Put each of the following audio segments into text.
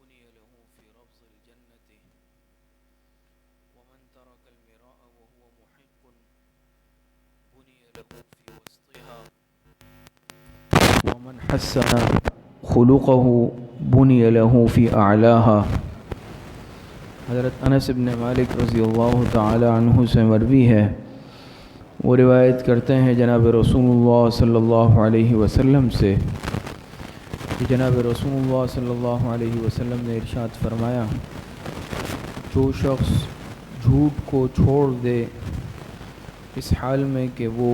بني له في ربض الجنة ومن ترك المراء وهو محق بني له في وسطها ومن حسن خلقه بني له في أعلاها۔ حضرت انس بن مالک رضی اللہ تعالی عنہ سے مروی ہے، وہ روایت کرتے ہیں جناب رسول اللہ صلی اللہ علیہ وسلم سے کہ جناب رسول اللہ صلی اللہ علیہ وسلم نے ارشاد فرمایا، جو شخص جھوٹ کو چھوڑ دے اس حال میں کہ وہ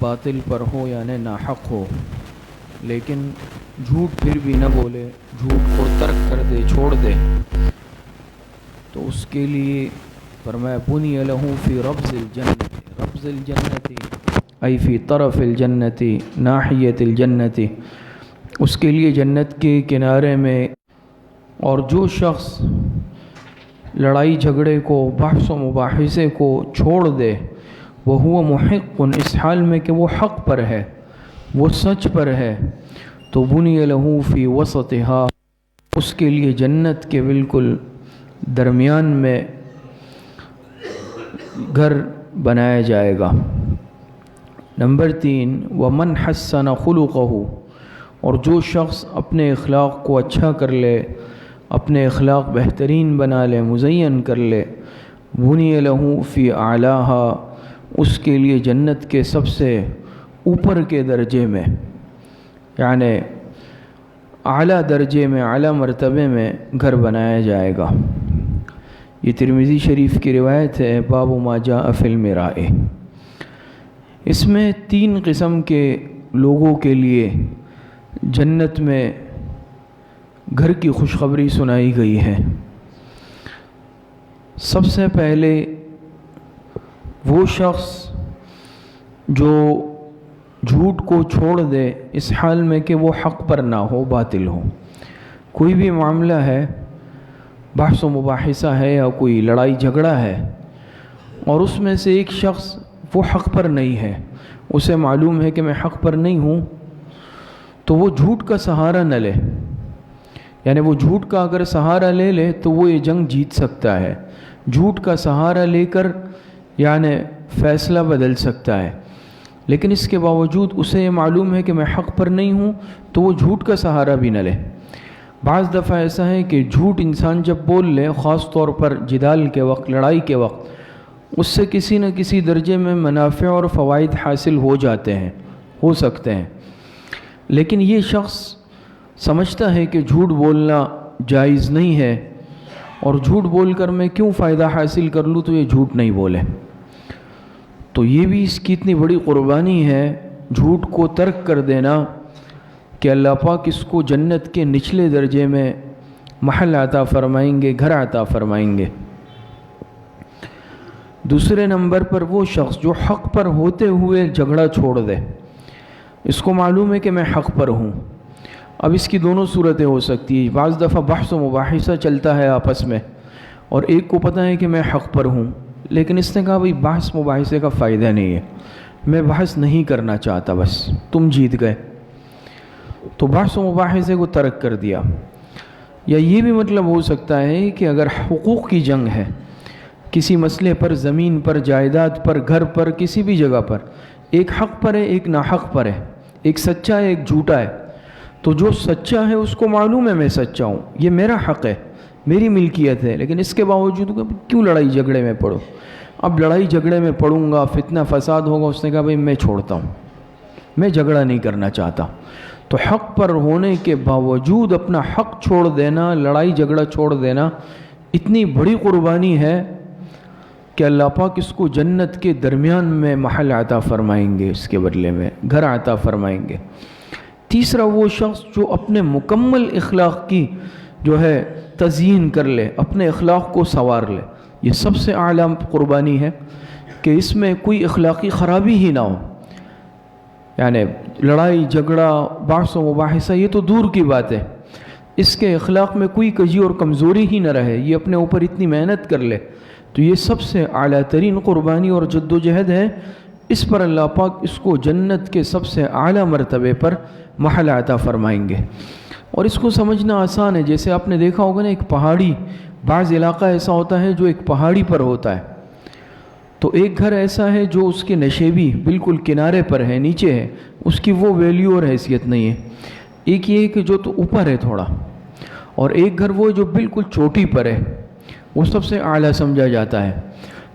باطل پر ہو یعنی ناحق ہو، لیکن جھوٹ پھر بھی نہ بولے، جھوٹ کو ترک کر دے، چھوڑ دے، تو اس کے لیے فرمایا بنی لہ فی ربض الجنت، ربض الجنت ای فی طرف الجنت ناحیت الجنت، اس کے لیے جنت کے کنارے میں۔ اور جو شخص لڑائی جھگڑے کو، بحث و مباحثے کو چھوڑ دے، وہو محق، اس حال میں کہ وہ حق پر ہے، وہ سچ پر ہے، تو بنی لہ فی وسطها، اس کے لیے جنت کے بالکل درمیان میں گھر بنایا جائے گا۔ نمبر 3، ومن حسن خلقہ، اور جو شخص اپنے اخلاق کو اچھا کر لے، اپنے اخلاق بہترین بنا لے، مزین کر لے، بنی لہ فی اعلاہا، اس کے لیے جنت کے سب سے اوپر کے درجے میں، یعنی اعلیٰ درجے میں، اعلیٰ مرتبے میں گھر بنایا جائے گا۔ یہ ترمذی شریف کی روایت ہے، باب ما جاء فی المراء۔ اس میں 3 قسم کے لوگوں کے لیے جنت میں گھر کی خوشخبری سنائی گئی ہے۔ سب سے پہلے وہ شخص جو جھوٹ کو چھوڑ دے اس حال میں کہ وہ حق پر نہ ہو، باطل ہو۔ کوئی بھی معاملہ ہے، بحث و مباحثہ ہے یا کوئی لڑائی جھگڑا ہے، اور اس میں سے ایک شخص وہ حق پر نہیں ہے، اسے معلوم ہے کہ میں حق پر نہیں ہوں، تو وہ جھوٹ کا سہارا نہ لے، یعنی وہ جھوٹ کا اگر سہارا لے لے تو وہ یہ جنگ جیت سکتا ہے، جھوٹ کا سہارا لے کر یعنی فیصلہ بدل سکتا ہے، لیکن اس کے باوجود اسے یہ معلوم ہے کہ میں حق پر نہیں ہوں، تو وہ جھوٹ کا سہارا بھی نہ لے۔ بعض دفعہ ایسا ہے کہ جھوٹ انسان جب بول لے، خاص طور پر جدال کے وقت، لڑائی کے وقت، اس سے کسی نہ کسی درجے میں منافع اور فوائد حاصل ہو جاتے ہیں، ہو سکتے ہیں، لیکن یہ شخص سمجھتا ہے کہ جھوٹ بولنا جائز نہیں ہے، اور جھوٹ بول کر میں کیوں فائدہ حاصل کر لوں، تو یہ جھوٹ نہیں بولے۔ تو یہ بھی اس کی اتنی بڑی قربانی ہے، جھوٹ کو ترک کر دینا، کہ اللہ پاک اس کو جنت کے نچلے درجے میں محل عطا فرمائیں گے، گھر عطا فرمائیں گے۔ دوسرے نمبر پر وہ شخص جو حق پر ہوتے ہوئے جھگڑا چھوڑ دے، اس کو معلوم ہے کہ میں حق پر ہوں۔ اب اس کی دونوں صورتیں ہو سکتی ہیں، بعض دفعہ بحث و مباحثہ چلتا ہے آپس میں، اور ایک کو پتہ ہے کہ میں حق پر ہوں، لیکن اس نے کہا بھئی بحث مباحثے کا فائدہ نہیں ہے، میں بحث نہیں کرنا چاہتا، بس تم جیت گئے، تو بحث و مباحثے کو ترک کر دیا۔ یا یہ بھی مطلب ہو سکتا ہے کہ اگر حقوق کی جنگ ہے، کسی مسئلے پر، زمین پر، جائیداد پر، گھر پر، کسی بھی جگہ پر، ایک حق پر ہے، ایک ناحق پر ہے، ایک سچا ہے، ایک جھوٹا ہے، تو جو سچا ہے اس کو معلوم ہے میں سچا ہوں، یہ میرا حق ہے، میری ملکیت ہے، لیکن اس کے باوجود کیوں لڑائی جھگڑے میں پڑو؟ اب لڑائی جھگڑے میں پڑوں گا، فتنہ فساد ہوگا، اس نے کہا بھئی میں چھوڑتا ہوں، میں جھگڑا نہیں کرنا چاہتا۔ تو حق پر ہونے کے باوجود اپنا حق چھوڑ دینا، لڑائی جھگڑا چھوڑ دینا، اتنی بڑی قربانی ہے کہ اللہ پاک اس کو جنت کے درمیان میں محل عطا فرمائیں گے، اس کے بدلے میں گھر عطا فرمائیں گے۔ تیسرا وہ شخص جو اپنے مکمل اخلاق کی جو ہے تزیین کر لے، اپنے اخلاق کو سنوار لے، یہ سب سے اعلیٰ قربانی ہے کہ اس میں کوئی اخلاقی خرابی ہی نہ ہو، یعنی لڑائی جھگڑا، بحث و مباحثہ یہ تو دور کی بات ہے، اس کے اخلاق میں کوئی کجی اور کمزوری ہی نہ رہے، یہ اپنے اوپر اتنی محنت کر لے، تو یہ سب سے اعلیٰ ترین قربانی اور جد و جہد ہے۔ اس پر اللہ پاک اس کو جنت کے سب سے اعلیٰ مرتبے پر محل عطا فرمائیں گے۔ اور اس کو سمجھنا آسان ہے. جیسے آپ نے دیکھا ہوگا نا، ایک پہاڑی، بعض علاقہ ایسا ہوتا ہے جو ایک پہاڑی پر ہوتا ہے، تو ایک گھر ایسا ہے جو اس کے نشیبی بالکل کنارے پر ہے، نیچے ہے، اس کی وہ ویلیو اور حیثیت نہیں ہے. ایک یہ کہ جو تو اوپر ہے تھوڑا، اور ایک گھر وہ جو بالکل چوٹی پر ہے، وہ سب سے اعلیٰ سمجھا جاتا ہے.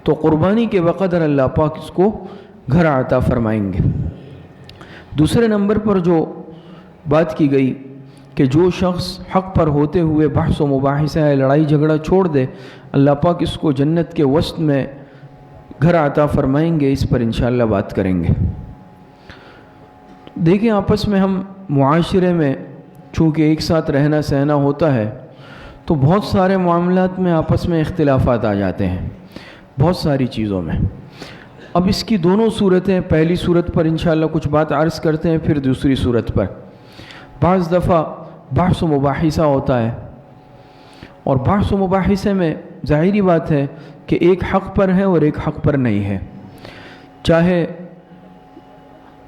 تو قربانی کے بقدر اللہ پاک اس کو گھر عطا فرمائیں گے. دوسرے نمبر پر جو بات کی گئی کہ جو شخص حق پر ہوتے ہوئے بحث و مباحثہ ہے، لڑائی جھگڑا چھوڑ دے، اللہ پاک اس کو جنت کے وسط میں گھر عطا فرمائیں گے. اس پر انشاءاللہ بات کریں گے. دیکھیں، آپس میں ہم معاشرے میں چونکہ ایک ساتھ رہنا سہنا ہوتا ہے، تو بہت سارے معاملات میں آپس میں اختلافات آ جاتے ہیں، بہت ساری چیزوں میں. اب اس کی دونوں صورتیں، پہلی صورت پر انشاءاللہ کچھ بات عرض کرتے ہیں، پھر دوسری صورت پر. بعض دفعہ بحث و مباحثہ ہوتا ہے، اور بحث و مباحثے میں ظاہری بات ہے کہ ایک حق پر ہے اور ایک حق پر نہیں ہے. چاہے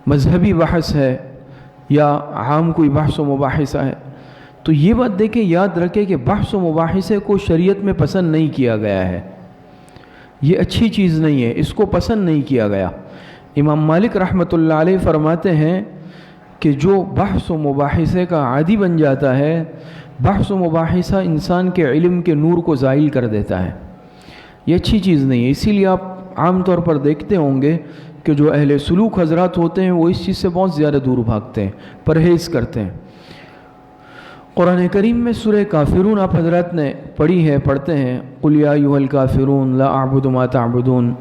مذہبی بحث ہے یا عام کوئی بحث و مباحثہ ہے، تو یہ بات دیکھیں، یاد رکھیں کہ بحث و مباحثے کو شریعت میں پسند نہیں کیا گیا ہے. یہ اچھی چیز نہیں ہے، اس کو پسند نہیں کیا گیا. امام مالک رحمۃ اللہ علیہ فرماتے ہیں کہ جو بحث و مباحثے کا عادی بن جاتا ہے، بحث و مباحثہ انسان کے علم کے نور کو زائل کر دیتا ہے. یہ اچھی چیز نہیں ہے. اسی لیے آپ عام طور پر دیکھتے ہوں گے کہ جو اہل سلوک حضرات ہوتے ہیں وہ اس چیز سے بہت زیادہ دور بھاگتے ہیں، پرہیز کرتے ہیں. قرآن کریم میں سورہ کافرون آپ حضرات نے پڑھی ہے، پڑھتے ہیں، قُلْ يَا أَيُّهَا الْكَافِرُونَ لَا أَعْبُدُ مَا تَعْبُدُونَ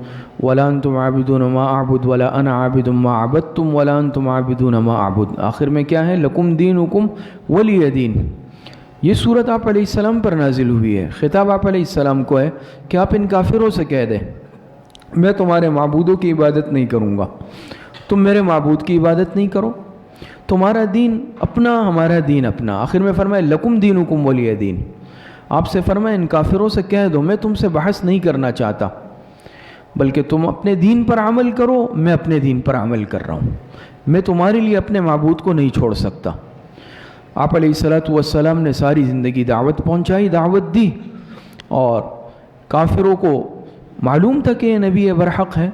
وَلَا أَنْتُمْ عَابِدُونَ مَا أَعْبُدُ وَلَا أَنَا عَابِدٌ مَا عَبَدتُّمْ وَلَا أَنْتُمْ عَابِدُونَ مَا أَعْبُدُ. آخر میں کیا ہے؟ لَكُمْ دِينُكُمْ وَلِيَ دِينِ. یہ صورت آپ علیہ السلام پر نازل ہوئی ہے. خطاب آپ علیہ السلام کو ہے کہ آپ ان کافروں سے کہہ دیں، میں تمہارے معبودوں کی عبادت نہیں کروں گا، تم میرے معبود کی عبادت نہیں کرو، تمہارا دین اپنا، ہمارا دین اپنا. آخر میں فرمائے لکم دینکم ولی دین. آپ سے فرمائے ان کافروں سے کہہ دو میں تم سے بحث نہیں کرنا چاہتا، بلکہ تم اپنے دین پر عمل کرو، میں اپنے دین پر عمل کر رہا ہوں. میں تمہارے لیے اپنے معبود کو نہیں چھوڑ سکتا. آپ علیہ الصلوۃ والسلام نے ساری زندگی دعوت پہنچائی، دعوت دی، اور کافروں کو معلوم تھا کہ یہ نبی برحق ہے،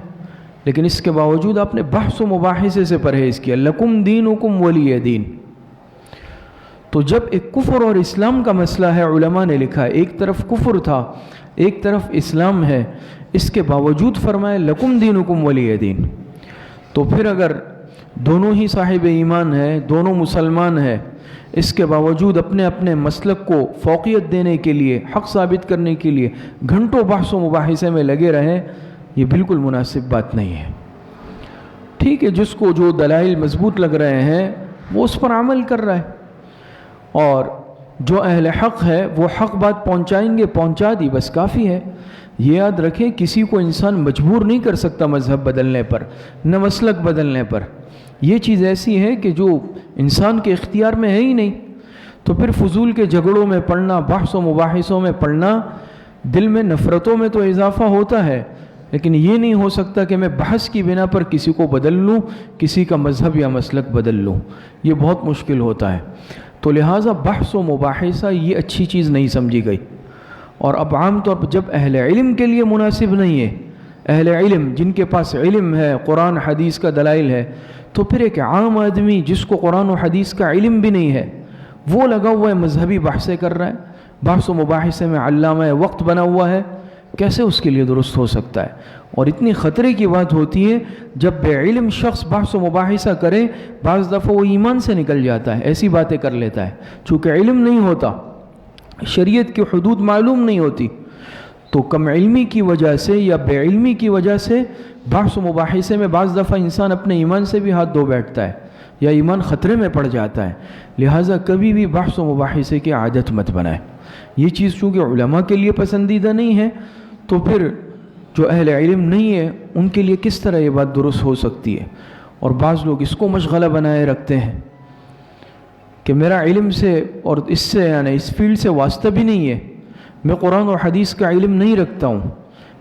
لیکن اس کے باوجود آپ نے بحث و مباحثے سے پرہیز کیا. لکم دینکم ولی دین. تو جب ایک کفر اور اسلام کا مسئلہ ہے، علماء نے لکھا ہے ایک طرف کفر تھا، ایک طرف اسلام ہے، اس کے باوجود فرمائے لکم دینکم ولی دین. تو پھر اگر دونوں ہی صاحب ایمان ہیں، دونوں مسلمان ہیں، اس کے باوجود اپنے اپنے مسلک کو فوقیت دینے کے لیے، حق ثابت کرنے کے لیے گھنٹوں بحث و مباحثے میں لگے رہیں، یہ بالکل مناسب بات نہیں ہے. ٹھیک ہے، جس کو جو دلائل مضبوط لگ رہے ہیں وہ اس پر عمل کر رہا ہے، اور جو اہل حق ہے وہ حق بات پہنچائیں گے، پہنچا دی، بس کافی ہے. یہ یاد رکھیں، کسی کو انسان مجبور نہیں کر سکتا مذہب بدلنے پر، نہ مسلک بدلنے پر. یہ چیز ایسی ہے کہ جو انسان کے اختیار میں ہے ہی نہیں. تو پھر فضول کے جھگڑوں میں پڑنا، بحث و مباحثوں میں پڑنا، دل میں نفرتوں میں تو اضافہ ہوتا ہے، لیکن یہ نہیں ہو سکتا کہ میں بحث کی بنا پر کسی کو بدل لوں، کسی کا مذہب یا مسلک بدل لوں. یہ بہت مشکل ہوتا ہے. تو لہٰذا بحث و مباحثہ یہ اچھی چیز نہیں سمجھی گئی. اور اب عام طور پر جب اہل علم کے لیے مناسب نہیں ہے، اہل علم جن کے پاس علم ہے، قرآن حدیث کا دلائل ہے، تو پھر ایک عام آدمی جس کو قرآن و حدیث کا علم بھی نہیں ہے، وہ لگا ہوا ہے مذہبی بحثیں کر رہا ہے، بحث و مباحثے میں علامہ وقت بنا ہوا ہے، کیسے اس کے لیے درست ہو سکتا ہے؟ اور اتنی خطرے کی بات ہوتی ہے جب بے علم شخص بحث و مباحثہ کرے، بعض دفعہ وہ ایمان سے نکل جاتا ہے، ایسی باتیں کر لیتا ہے. چونکہ علم نہیں ہوتا، شریعت کی حدود معلوم نہیں ہوتی، تو کم علمی کی وجہ سے یا بے علمی کی وجہ سے بحث و مباحثے میں بعض دفعہ انسان اپنے ایمان سے بھی ہاتھ دھو بیٹھتا ہے، یا ایمان خطرے میں پڑ جاتا ہے. لہٰذا کبھی بھی بحث و مباحثے کی عادت مت بنائے. یہ چیز چونکہ علماء کے لیے پسندیدہ نہیں ہے، تو پھر جو اہل علم نہیں ہے ان کے لیے کس طرح یہ بات درست ہو سکتی ہے؟ اور بعض لوگ اس کو مشغلہ بنائے رکھتے ہیں کہ میرا علم سے اور اس سے یعنی اس فیلڈ سے واسطہ بھی نہیں ہے، میں قرآن اور حدیث کا علم نہیں رکھتا ہوں،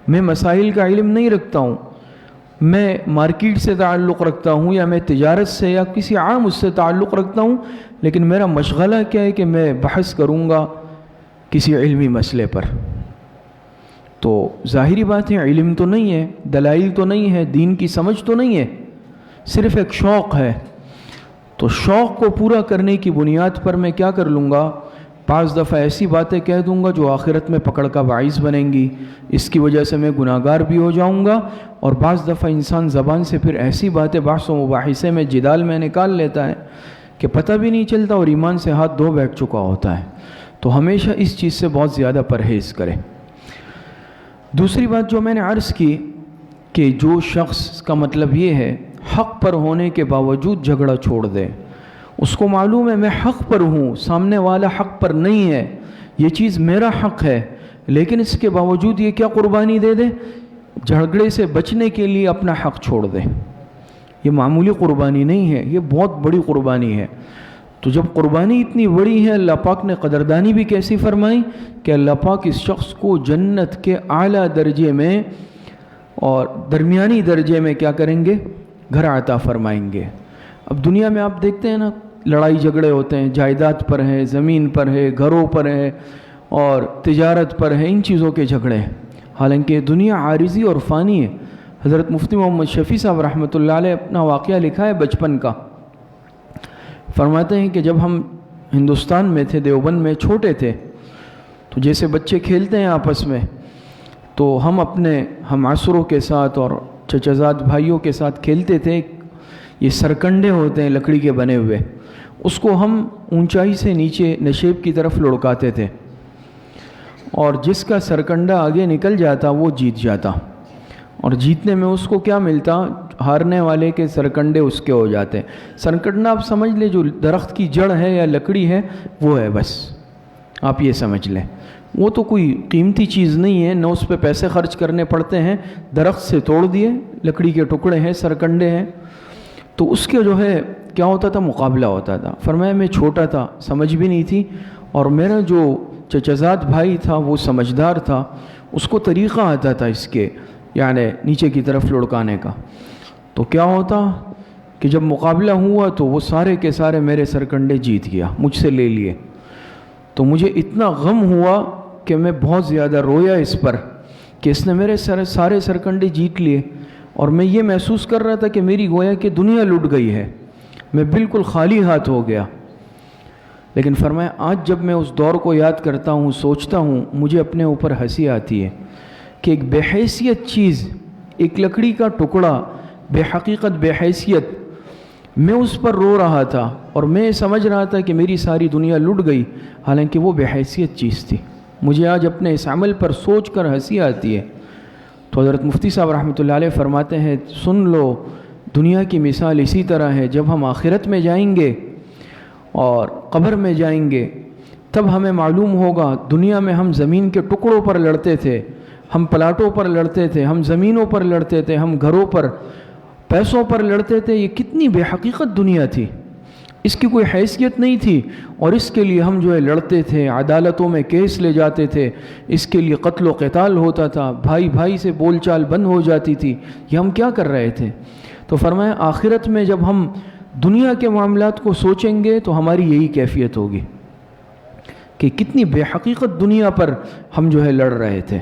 میں مسائل کا علم نہیں رکھتا ہوں، میں مارکیٹ سے تعلق رکھتا ہوں یا میں تجارت سے یا کسی عام اس سے تعلق رکھتا ہوں، لیکن میرا مشغلہ کیا ہے کہ میں بحث کروں گا کسی علمی مسئلے پر، تو ظاہری بات ہے علم تو نہیں ہے، دلائل تو نہیں ہے، دین کی سمجھ تو نہیں ہے، صرف ایک شوق ہے۔ تو شوق کو پورا کرنے کی بنیاد پر میں کیا کر لوں گا، بعض دفعہ ایسی باتیں کہہ دوں گا جو آخرت میں پکڑ کا باعث بنیں گی، اس کی وجہ سے میں گناہگار بھی ہو جاؤں گا، اور بعض دفعہ انسان زبان سے پھر ایسی باتیں بحث و مباحثے میں جدال میں نکال لیتا ہے کہ پتہ بھی نہیں چلتا اور ایمان سے ہاتھ دھو بیٹھ چکا ہوتا ہے۔ تو ہمیشہ اس چیز سے بہت زیادہ پرہیز کریں۔ دوسری بات جو میں نے عرض کی کہ جو شخص کا مطلب یہ ہے حق پر ہونے کے باوجود جھگڑا چھوڑ دے، اس کو معلوم ہے میں حق پر ہوں، سامنے والا حق پر نہیں ہے، یہ چیز میرا حق ہے، لیکن اس کے باوجود یہ کیا قربانی دے دے، جھگڑے سے بچنے کے لیے اپنا حق چھوڑ دے۔ یہ معمولی قربانی نہیں ہے، یہ بہت بڑی قربانی ہے۔ تو جب قربانی اتنی بڑی ہے، اللہ پاک نے قدردانی بھی کیسی فرمائی کہ اللہ پاک اس شخص کو جنت کے اعلیٰ درجے میں اور درمیانی درجے میں کیا کریں گے، گھر عطا فرمائیں گے۔ اب دنیا میں آپ دیکھتے ہیں نا، لڑائی جھگڑے ہوتے ہیں، جائیداد پر ہے، زمین پر ہے، گھروں پر ہے اور تجارت پر ہے، ان چیزوں کے جھگڑے ہیں، حالانکہ دنیا عارضی اور فانی ہے۔ حضرت مفتی محمد شفیع صاحب رحمۃ اللہ علیہ اپنا واقعہ لکھا ہے بچپن کا، فرماتے ہیں کہ جب ہم ہندوستان میں تھے، دیوبند میں چھوٹے تھے، تو جیسے بچے کھیلتے ہیں آپس میں، تو ہم اپنے ہم عصروں کے ساتھ اور چچزاد بھائیوں کے ساتھ کھیلتے تھے۔ یہ سرکنڈے ہوتے ہیں لکڑی کے بنے ہوئے، اس کو ہم اونچائی سے نیچے نشیب کی طرف لڑکاتے تھے، اور جس کا سرکنڈا آگے نکل جاتا وہ جیت جاتا، اور جیتنے میں اس کو کیا ملتا، ہارنے والے کے سرکنڈے اس کے ہو جاتے۔ سرکنڈا آپ سمجھ لیں جو درخت کی جڑ ہے یا لکڑی ہے وہ ہے، بس آپ یہ سمجھ لیں، وہ تو کوئی قیمتی چیز نہیں ہے، نہ اس پہ پیسے خرچ کرنے پڑتے ہیں، درخت سے توڑ دیے، لکڑی کے ٹکڑے ہیں، سرکنڈے ہیں، تو اس کے جو ہے کیا ہوتا تھا، مقابلہ ہوتا تھا۔ فرمایا میں چھوٹا تھا، سمجھ بھی نہیں تھی، اور میرا جو چچزاد بھائی تھا وہ سمجھدار تھا، اس کو طریقہ آتا تھا اس کے یعنی نیچے کی طرف لڑکانے کا۔ تو کیا ہوتا کہ جب مقابلہ ہوا تو وہ سارے کے سارے میرے سرکنڈے جیت گیا، مجھ سے لے لیے۔ تو مجھے اتنا غم ہوا کہ میں بہت زیادہ رویا اس پر کہ اس نے میرے سارے سرکنڈے جیت لیے، اور میں یہ محسوس کر رہا تھا کہ میری گویا کہ دنیا لٹ گئی ہے، میں بالکل خالی ہاتھ ہو گیا۔ لیکن فرمایا آج جب میں اس دور کو یاد کرتا ہوں، سوچتا ہوں، مجھے اپنے اوپر ہنسی آتی ہے کہ ایک بے حیثیت چیز، ایک لکڑی کا ٹکڑا، بے حقیقت بے حیثیت، میں اس پر رو رہا تھا اور میں سمجھ رہا تھا کہ میری ساری دنیا لٹ گئی، حالانکہ وہ بے حیثیت چیز تھی۔ مجھے آج اپنے اس عمل پر سوچ کر ہنسی آتی ہے۔ تو حضرت مفتی صاحب رحمۃ اللہ علیہ فرماتے ہیں سن لو، دنیا کی مثال اسی طرح ہے، جب ہم آخرت میں جائیں گے اور قبر میں جائیں گے تب ہمیں معلوم ہوگا دنیا میں ہم زمین کے ٹکڑوں پر لڑتے تھے، ہم پلاٹوں پر لڑتے تھے، ہم زمینوں پر لڑتے تھے، ہم گھروں پر، پیسوں پر لڑتے تھے، یہ کتنی بے حقیقت دنیا تھی، اس کی کوئی حیثیت نہیں تھی، اور اس کے لیے ہم جو ہے لڑتے تھے، عدالتوں میں کیس لے جاتے تھے، اس کے لیے قتل و قتال ہوتا تھا، بھائی بھائی سے بول چال بند ہو جاتی تھی، یہ ہم کیا کر رہے تھے؟ تو فرمایا آخرت میں جب ہم دنیا کے معاملات کو سوچیں گے تو ہماری یہی کیفیت ہوگی کہ کتنی بے حقیقت دنیا پر ہم جو ہے لڑ رہے تھے۔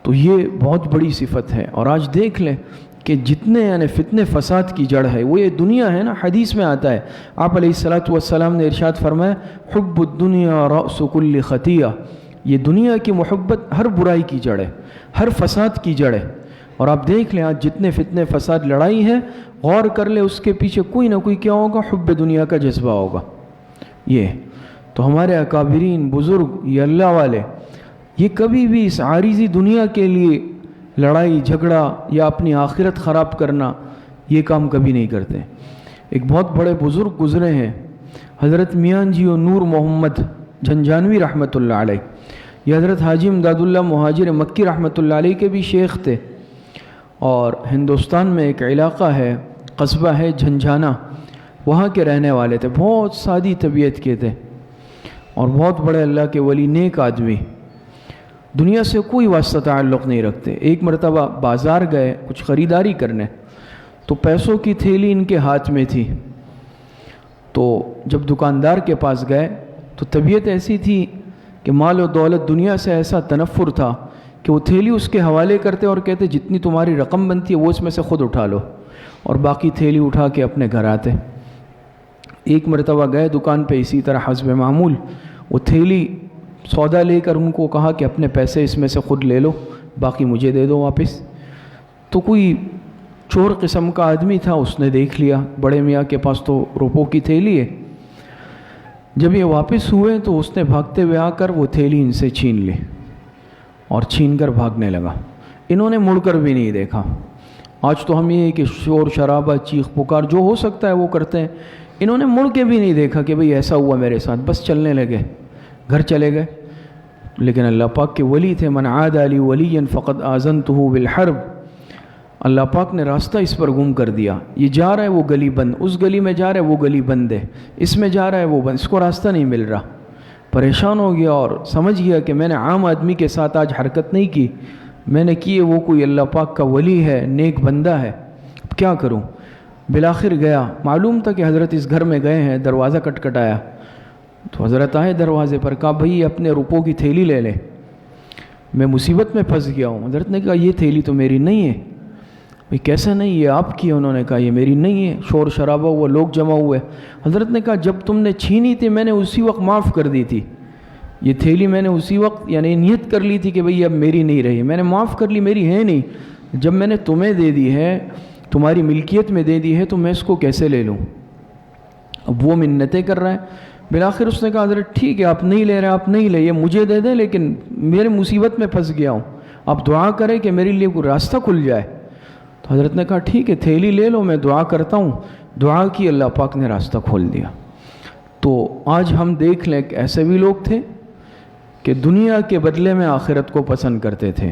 تو یہ بہت بڑی صفت ہے، اور آج دیکھ لیں کہ جتنے یعنی فتنے فساد کی جڑ ہے وہ یہ دنیا ہے نا۔ حدیث میں آتا ہے، آپ علیہ الصلوۃ والسلام نے ارشاد فرمایا حب الدنیا رأس کل خطیہ، یہ دنیا کی محبت ہر برائی کی جڑ ہے، ہر فساد کی جڑ ہے۔ اور آپ دیکھ لیں آج جتنے فتنے فساد لڑائی ہے، غور کر لیں اس کے پیچھے کوئی نہ کوئی کیا ہوگا، حب دنیا کا جذبہ ہوگا۔ یہ تو ہمارے اکابرین بزرگ، یہ اللہ والے، یہ کبھی بھی اس عارضی دنیا کے لیے لڑائی جھگڑا یا اپنی آخرت خراب کرنا یہ کام کبھی نہیں کرتے۔ ایک بہت بڑے بزرگ گزرے ہیں، حضرت میاں جی و نور محمد جھنجھانوی رحمۃ اللہ علیہ، یہ حضرت حاجی امداد اللہ مہاجر مکی رحمۃ اللہ علیہ کے بھی شیخ تھے، اور ہندوستان میں ایک علاقہ ہے، قصبہ ہے جھنجھانا، وہاں کے رہنے والے تھے، بہت سادی طبیعت کے تھے اور بہت بڑے اللہ کے ولی، نیک آدمی۔ دنیا سے کوئی واسطہ تعلق نہیں رکھتے۔ ایک مرتبہ بازار گئے کچھ خریداری کرنے، تو پیسوں کی تھیلی ان کے ہاتھ میں تھی۔ تو جب دکاندار کے پاس گئے تو طبیعت ایسی تھی کہ مال و دولت دنیا سے ایسا تنفر تھا کہ وہ تھیلی اس کے حوالے کرتے اور کہتے جتنی تمہاری رقم بنتی ہے وہ اس میں سے خود اٹھا لو، اور باقی تھیلی اٹھا کے اپنے گھر آتے۔ ایک مرتبہ گئے دکان پہ اسی طرح حسب معمول، وہ تھیلی سودا لے کر ان کو کہا کہ اپنے پیسے اس میں سے خود لے لو، باقی مجھے دے دو واپس۔ تو کوئی چور قسم کا آدمی تھا، اس نے دیکھ لیا بڑے میاں کے پاس تو روپوں کی تھیلی ہے۔ جب یہ واپس ہوئے تو اس نے بھاگتے ہوئے آ کر وہ تھیلی ان سے چھین لی اور چھین کر بھاگنے لگا۔ انہوں نے مڑ کر بھی نہیں دیکھا۔ آج تو ہم یہ کہ شور شرابہ چیخ پکار جو ہو سکتا ہے وہ کرتے ہیں، انہوں نے مڑ کے بھی نہیں دیکھا کہ بھئی ایسا ہوا میرے ساتھ، بس چلنے لگے، گھر چلے گئے۔ لیکن اللہ پاک کے ولی تھے، من عاد لی ولیا فقد آذنتہ بالحرب۔ اللہ پاک نے راستہ اس پر گم کر دیا، یہ جا رہا ہے وہ گلی بند، اس گلی میں جا رہا ہے وہ گلی بند ہے، اس میں جا رہا ہے وہ بند، اس کو راستہ نہیں مل رہا۔ پریشان ہو گیا اور سمجھ گیا کہ میں نے عام آدمی کے ساتھ آج حرکت نہیں کی، میں نے کی ہے وہ کوئی اللہ پاک کا ولی ہے، نیک بندہ ہے، اب کیا کروں؟ بالآخر گیا، معلوم تھا کہ حضرت اس گھر میں گئے ہیں، دروازہ کٹکھٹایا تو حضرت آئے دروازے پر، کہا بھئی اپنے روپوں کی تھیلی لے لے، میں مصیبت میں پھنس گیا ہوں۔ حضرت نے کہا یہ تھیلی تو میری نہیں ہے۔ بھئی کیسا نہیں، یہ آپ کی ہے؟ انہوں نے کہا یہ میری نہیں ہے۔ شور شرابہ ہوا، لوگ جمع ہوئے۔ حضرت نے کہا جب تم نے چھینی تھی میں نے اسی وقت معاف کر دی تھی، یہ تھیلی میں نے اسی وقت یعنی نیت کر لی تھی کہ بھئی اب میری نہیں رہی، میں نے معاف کر لی، میری ہے نہیں۔ جب میں نے تمہیں دے دی ہے، تمہاری ملکیت میں دے دی ہے، تو میں اس کو کیسے لے لوں؟ اب وہ منتیں کر رہا ہے۔ بالآخر اس نے کہا حضرت ٹھیک ہے، آپ نہیں لے رہے، آپ نہیں لے، یہ مجھے دے دیں، لیکن میرے مصیبت میں پھنس گیا ہوں، آپ دعا کریں کہ میرے لیے کوئی راستہ کھل جائے۔ تو حضرت نے کہا ٹھیک ہے تھیلی لے لو، میں دعا کرتا ہوں۔ دعا کی، اللہ پاک نے راستہ کھول دیا۔ تو آج ہم دیکھ لیں کہ ایسے بھی لوگ تھے کہ دنیا کے بدلے میں آخرت کو پسند کرتے تھے۔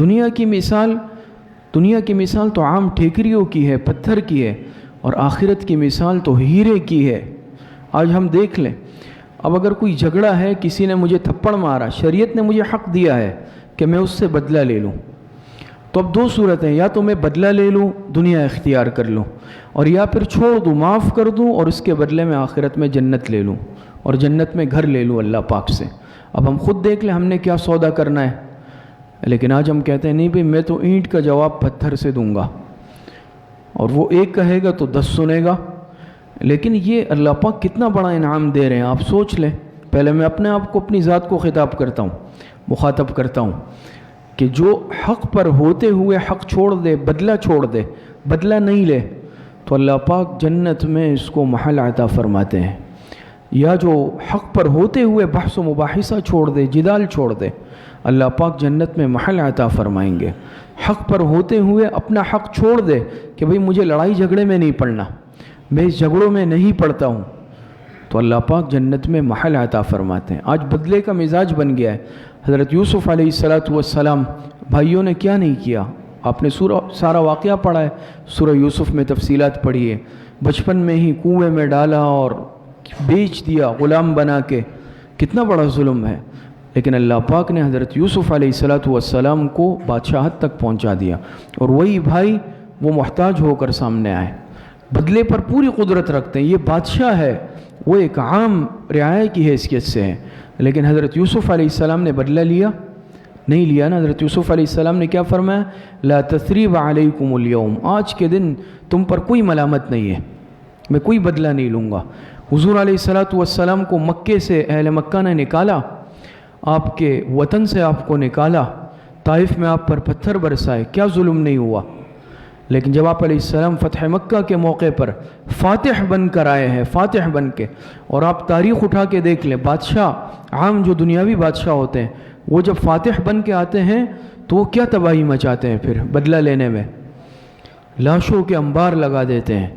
دنیا کی مثال تو عام ٹھیکریوں کی ہے، پتھر کی ہے، اور آخرت کی مثال تو ہیرے کی ہے۔ آج ہم دیکھ لیں، اب اگر کوئی جھگڑا ہے، کسی نے مجھے تھپڑ مارا، شریعت نے مجھے حق دیا ہے کہ میں اس سے بدلہ لے لوں، تو اب دو صورتیں، یا تو میں بدلہ لے لوں، دنیا اختیار کر لوں، اور یا پھر چھوڑ دوں، معاف کر دوں، اور اس کے بدلے میں آخرت میں جنت لے لوں اور جنت میں گھر لے لوں اللہ پاک سے۔ اب ہم خود دیکھ لیں ہم نے کیا سودا کرنا ہے۔ لیکن آج ہم کہتے ہیں نہیں بھئی میں تو اینٹ کا جواب پتھر سے دوں گا، اور وہ ایک کہے گا تو 10 سنے گا۔ لیکن یہ اللہ پاک کتنا بڑا انعام دے رہے ہیں، آپ سوچ لیں۔ پہلے میں اپنے آپ کو، اپنی ذات کو خطاب کرتا ہوں، مخاطب کرتا ہوں کہ جو حق پر ہوتے ہوئے حق چھوڑ دے، بدلہ چھوڑ دے، بدلہ نہیں لے، تو اللہ پاک جنت میں اس کو محل عطا فرماتے ہیں۔ یا جو حق پر ہوتے ہوئے بحث و مباحثہ چھوڑ دے، جدال چھوڑ دے، اللہ پاک جنت میں محل عطا فرمائیں گے۔ حق پر ہوتے ہوئے اپنا حق چھوڑ دے کہ بھئی مجھے لڑائی جھگڑے میں نہیں پڑنا، میں اس جھگڑوں میں نہیں پڑتا ہوں، تو اللہ پاک جنت میں محل عطا فرماتے ہیں۔ آج بدلے کا مزاج بن گیا ہے۔ حضرت یوسف علیہ السلام بھائیوں نے کیا نہیں کیا؟ آپ نے سارا واقعہ پڑھا ہے، سورہ یوسف میں تفصیلات پڑھی ہے۔ بچپن میں ہی کنویں میں ڈالا اور بیچ دیا غلام بنا کے، کتنا بڑا ظلم ہے۔ لیکن اللہ پاک نے حضرت یوسف علیہ السلام کو بادشاہت تک پہنچا دیا، اور وہی بھائی وہ محتاج ہو کر سامنے آئے، بدلے پر پوری قدرت رکھتے ہیں۔ یہ بادشاہ ہے، وہ ایک عام رعایا کی حیثیت سے ہے، لیکن حضرت یوسف علیہ السلام نے بدلہ لیا نہیں لیا نا۔ حضرت یوسف علیہ السلام نے کیا فرمایا؟ لا تثریب علیکم اليوم، آج کے دن تم پر کوئی ملامت نہیں ہے، میں کوئی بدلہ نہیں لوں گا۔ حضور علیہ السلام کو مکے سے اہل مکہ نے نکالا، آپ کے وطن سے آپ کو نکالا، طائف میں آپ پر پتھر برسائے، کیا ظلم نہیں ہوا؟ لیکن جب آپ علیہ السلام فتح مکہ کے موقع پر فاتح بن کر آئے ہیں، فاتح بن کے، اور آپ تاریخ اٹھا کے دیکھ لیں، بادشاہ عام جو دنیاوی بادشاہ ہوتے ہیں وہ جب فاتح بن کے آتے ہیں تو وہ کیا تباہی مچاتے ہیں، پھر بدلہ لینے میں لاشوں کے انبار لگا دیتے ہیں۔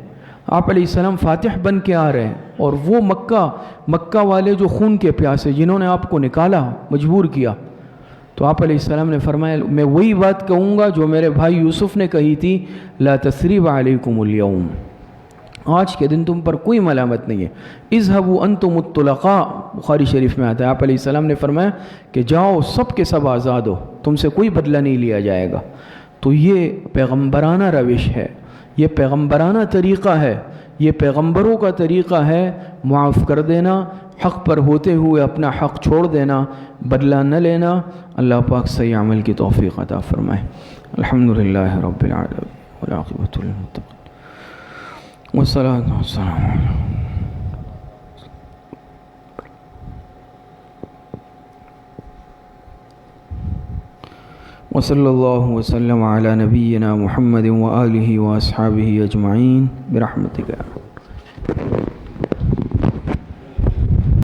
آپ علیہ السلام فاتح بن کے آ رہے ہیں، اور وہ مکہ والے جو خون کے پیاسے جنہوں نے آپ کو نکالا، مجبور کیا، تو آپ علیہ السلام نے فرمایا میں وہی بات کہوں گا جو میرے بھائی یوسف نے کہی تھی، لا تثریب علیکم اليوم، آج کے دن تم پر کوئی ملامت نہیں ہے، اذهبوا انتم الطلقاء، بخاری شریف میں آتا ہے، آپ علیہ السلام نے فرمایا کہ جاؤ سب کے سب آزاد ہو، تم سے کوئی بدلہ نہیں لیا جائے گا۔ تو یہ پیغمبرانہ روش ہے، یہ پیغمبرانہ طریقہ ہے، یہ پیغمبروں کا طریقہ ہے، معاف کر دینا، حق پر ہوتے ہوئے اپنا حق چھوڑ دینا، بدلہ نہ لینا۔ اللہ پاک صحیح عمل کی توفیق عطا فرمائے۔ الحمدللہ رب العالمین والعاقبۃ للمتقین والصلاۃ والسلام علی وصلی اللہ وسلم علی نبینا محمد وآلہ واصحابہ اجمعین برحمتک۔